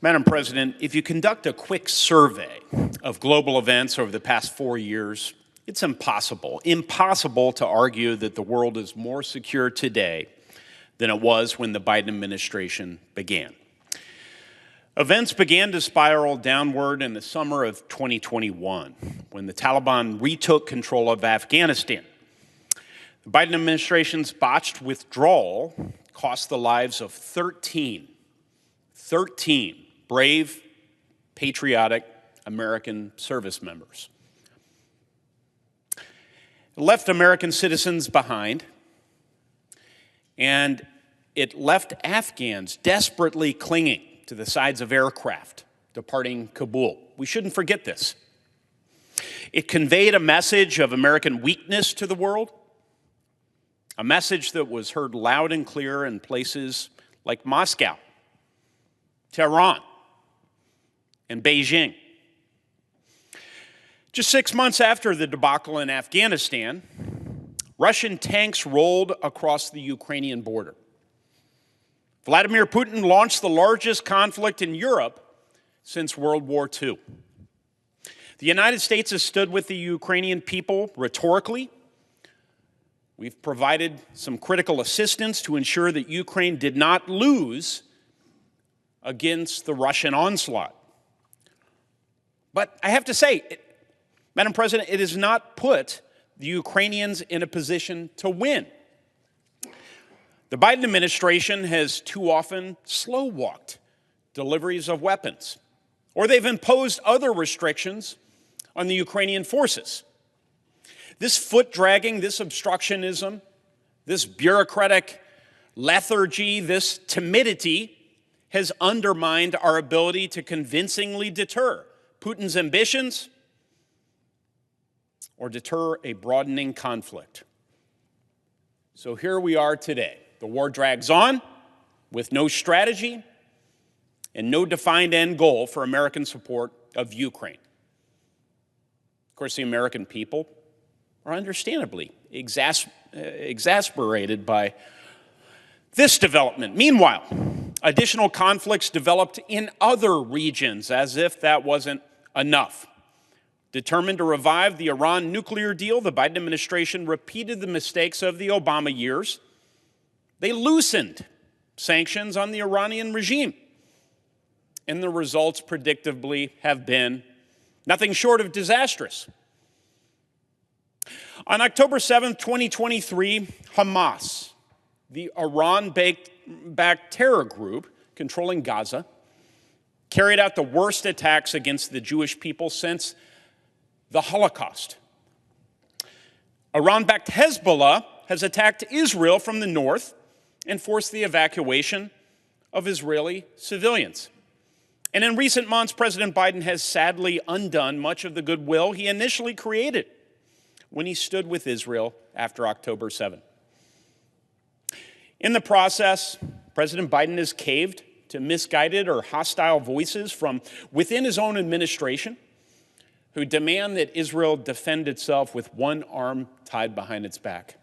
Madam President, if you conduct a quick survey of global events over the past 4 years, it's impossible to argue that the world is more secure today than it was when the Biden administration began. Events began to spiral downward in the summer of 2021 when the Taliban retook control of Afghanistan. The Biden administration's botched withdrawal cost the lives of 13 brave, patriotic American service members. It left American citizens behind, and it left Afghans desperately clinging to the sides of aircraft departing Kabul. We shouldn't forget this. It conveyed a message of American weakness to the world, a message that was heard loud and clear in places like Moscow, Tehran, and Beijing. Just 6 months after the debacle in Afghanistan, Russian tanks rolled across the Ukrainian border. Vladimir Putin launched the largest conflict in Europe since World War II. The United States has stood with the Ukrainian people rhetorically. We've provided some critical assistance to ensure that Ukraine did not lose against the Russian onslaught. But I have to say, Madam President, it has not put the Ukrainians in a position to win. The Biden administration has too often slow-walked deliveries of weapons, or they've imposed other restrictions on the Ukrainian forces. This foot-dragging, this obstructionism, this bureaucratic lethargy, this timidity has undermined our ability to convincingly deter Putin's ambitions or deter a broadening conflict. So here we are today. The war drags on with no strategy and no defined end goal for American support of Ukraine. Of course, the American people are understandably exasperated by this development. Meanwhile, additional conflicts developed in other regions as if that wasn't enough. Determined to revive the Iran nuclear deal, the Biden administration repeated the mistakes of the Obama years. They loosened sanctions on the Iranian regime. And the results predictably have been nothing short of disastrous. On October 7th, 2023, Hamas, the Iran-backed terror group controlling Gaza, carried out the worst attacks against the Jewish people since the Holocaust. Iran-backed Hezbollah has attacked Israel from the north and forced the evacuation of Israeli civilians. And in recent months, President Biden has sadly undone much of the goodwill he initially created when he stood with Israel after October 7th. In the process, President Biden has caved to misguided or hostile voices from within his own administration who demand that Israel defend itself with one arm tied behind its back.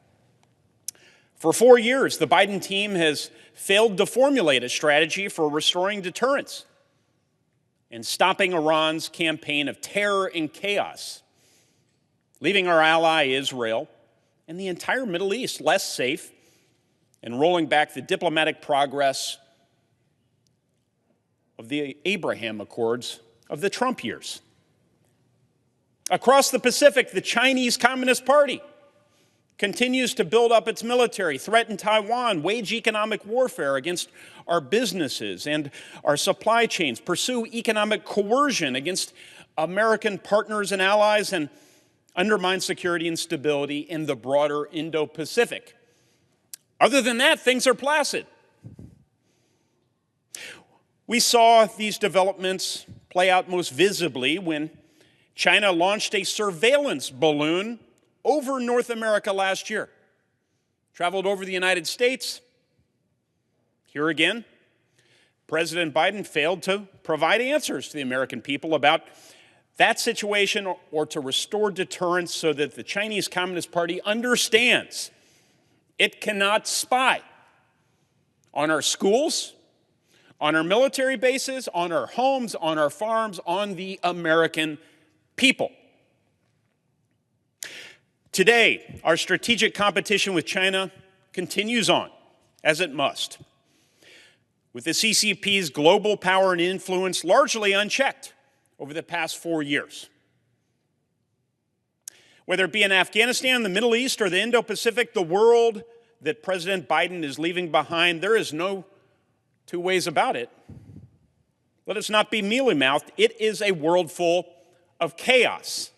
For 4 years, the Biden team has failed to formulate a strategy for restoring deterrence and stopping Iran's campaign of terror and chaos, leaving our ally Israel and the entire Middle East less safe and rolling back the diplomatic progress of the Abraham Accords of the Trump years. Across the Pacific, the Chinese Communist Party continues to build up its military, threaten Taiwan, wage economic warfare against our businesses and our supply chains, pursue economic coercion against American partners and allies, and undermine security and stability in the broader Indo-Pacific. Other than that, things are placid. We saw these developments play out most visibly when China launched a surveillance balloon over North America last year. Traveled over the United States. Here again, President Biden failed to provide answers to the American people about that situation or to restore deterrence so that the Chinese Communist Party understands it cannot spy on our schools, on our military bases, on our homes, on our farms, on the American people. Today, our strategic competition with China continues on, as it must, with the CCP's global power and influence largely unchecked over the past 4 years. Whether it be in Afghanistan, the Middle East, or the Indo-Pacific, the world that President Biden is leaving behind, there is no two ways about it. Let us not be mealy-mouthed. It is a world full of chaos.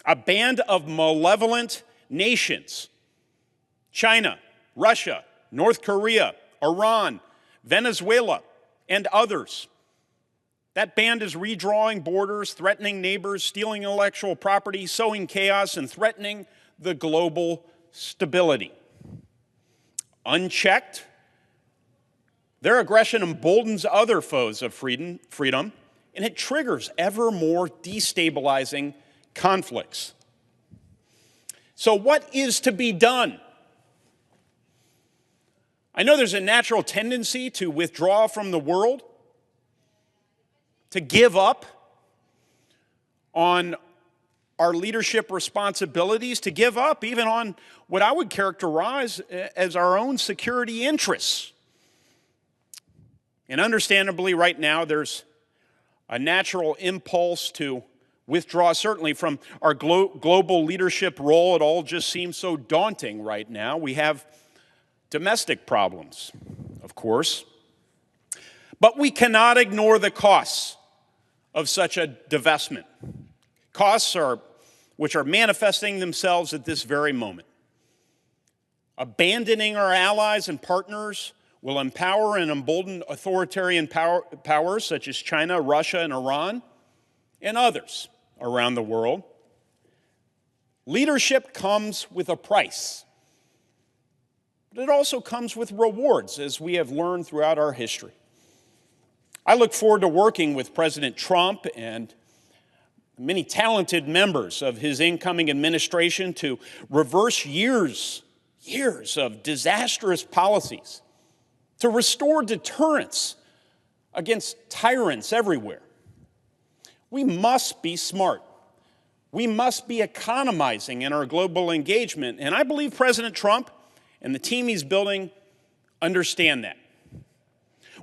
A band of malevolent nations, China, Russia, North Korea, Iran, Venezuela, and others. That band is redrawing borders, threatening neighbors, stealing intellectual property, sowing chaos, and threatening the global stability. Unchecked, their aggression emboldens other foes of freedom, and it triggers ever more destabilizing conflicts. So what is to be done? I know there's a natural tendency to withdraw from the world, to give up on our leadership responsibilities, to give up even on what I would characterize as our own security interests. And understandably, right now, there's a natural impulse to withdraw, certainly from our global leadership role. It all just seems so daunting right now. We have domestic problems, of course, but we cannot ignore the costs of such a divestment. Costs which are manifesting themselves at this very moment. Abandoning our allies and partners will empower and embolden authoritarian powers such as China, Russia, and Iran, and others around the world. Leadership comes with a price, but it also comes with rewards, as we have learned throughout our history. I look forward to working with President Trump and many talented members of his incoming administration to reverse years of disastrous policies, to restore deterrence against tyrants everywhere. We must be smart. We must be economizing in our global engagement, and I believe President Trump and the team he's building understand that.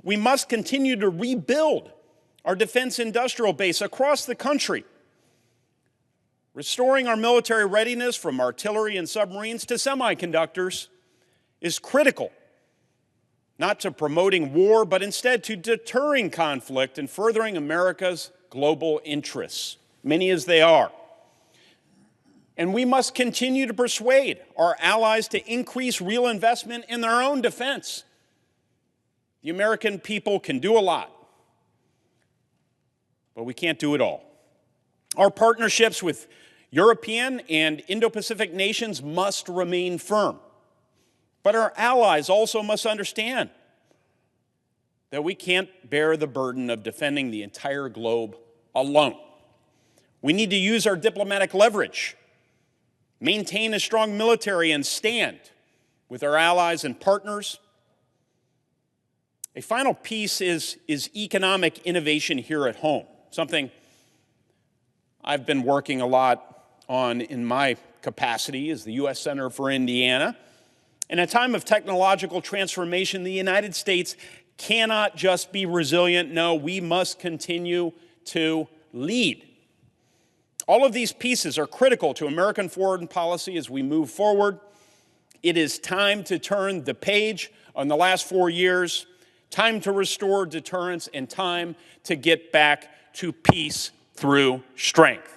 We must continue to rebuild our defense industrial base across the country. Restoring our military readiness from artillery and submarines to semiconductors is critical, not to promoting war, but instead to deterring conflict and furthering America's global interests, many as they are. And we must continue to persuade our allies to increase real investment in their own defense. The American people can do a lot, but we can't do it all. Our partnerships with European and Indo-Pacific nations must remain firm, but our allies also must understand that we can't bear the burden of defending the entire globe alone. We need to use our diplomatic leverage, maintain a strong military, and stand with our allies and partners. A final piece is economic innovation here at home, something I've been working a lot on in my capacity as the U.S. Senator for Indiana. In a time of technological transformation, the United States cannot just be resilient. No, we must continue to lead. All of these pieces are critical to American foreign policy as we move forward. It is time to turn the page on the last 4 years, time to restore deterrence, and time to get back to peace through strength.